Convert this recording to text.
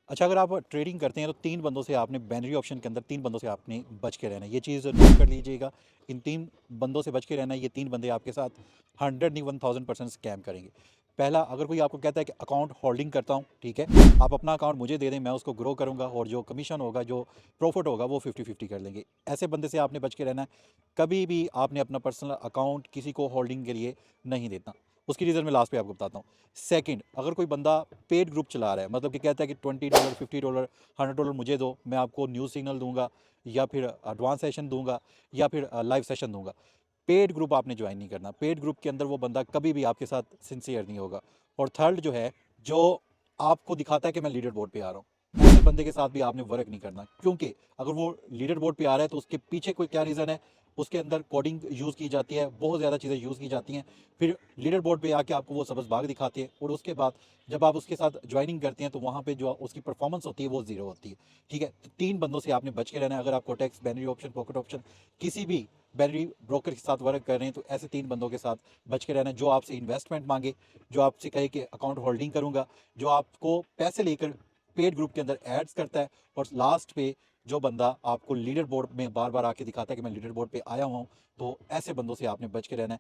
अच्छा, अगर आप ट्रेडिंग करते हैं तो 3 बंदों से आपने बाइनरी ऑप्शन के अंदर 3 बंदों से आपने बच के रहना है। ये चीज़ नोट कर लीजिएगा। इन 3 बंदों से बच के रहना है। ये 3 बंदे आपके साथ 100 नहीं 1000% स्कैम करेंगे। पहला, अगर कोई आपको कहता है कि अकाउंट होल्डिंग करता हूँ, ठीक है, आप अपना अकाउंट मुझे दे दें, मैं उसको ग्रो करूँगा और जो कमीशन होगा, जो प्रॉफिट होगा वो 50-50 कर लेंगे। ऐसे बंदे से आपने बच के रहना है। कभी भी आपने अपना पर्सनल अकाउंट किसी को होल्डिंग के लिए नहीं देता। उसकी रीज़न मैं लास्ट पे आपको बताता हूँ। सेकंड, अगर कोई बंदा पेड ग्रुप चला रहा है, मतलब कि कहता है कि $20, $50, $100 मुझे दो, मैं आपको न्यूज़ सिग्नल दूंगा या फिर एडवांस सेशन दूंगा या फिर लाइव सेशन दूंगा। पेड ग्रुप आपने ज्वाइन नहीं करना। पेड ग्रुप के अंदर वो बंदा कभी भी आपके साथ सिंसियर नहीं होगा। और थर्ड जो है, जो आपको दिखाता है कि मैं लीडर बोर्ड पे आ रहा हूँ, ऐसे बंदे के साथ भी आपने वर्क नहीं करना। क्योंकि अगर वो लीडर बोर्ड पे आ रहा है तो उसके पीछे कोई क्या रीज़न है। उसके अंदर कोडिंग यूज़ की जाती है, बहुत ज़्यादा चीज़ें यूज़ की जाती हैं। फिर लीडर बोर्ड पे आके आपको वो सब्ज़ बाग दिखाते हैं और उसके बाद जब आप उसके साथ ज्वाइनिंग करते हैं तो वहाँ पे जो उसकी परफॉर्मेंस होती है वो ज़ीरो होती है। ठीक है, तो 3 बंदों से आपने बच के रहना है। अगर आप Quotex, binary option, pocket option किसी भी बाइनरी ब्रोकर के साथ वर्क कर रहे हैं तो ऐसे 3 बंदों के साथ बच के रहना है। जो आपसे इन्वेस्टमेंट मांगे, जो आपसे कहे कि अकाउंट होल्डिंग करूंगा, जो आपको पैसे लेकर पेड ग्रुप के अंदर एड्स करता है, और लास्ट पे जो बंदा आपको लीडर बोर्ड में बार बार आके दिखाता है कि मैं लीडर बोर्ड पे आया हुआ हूँ। तो ऐसे बंदों से आपने बच के रहना है।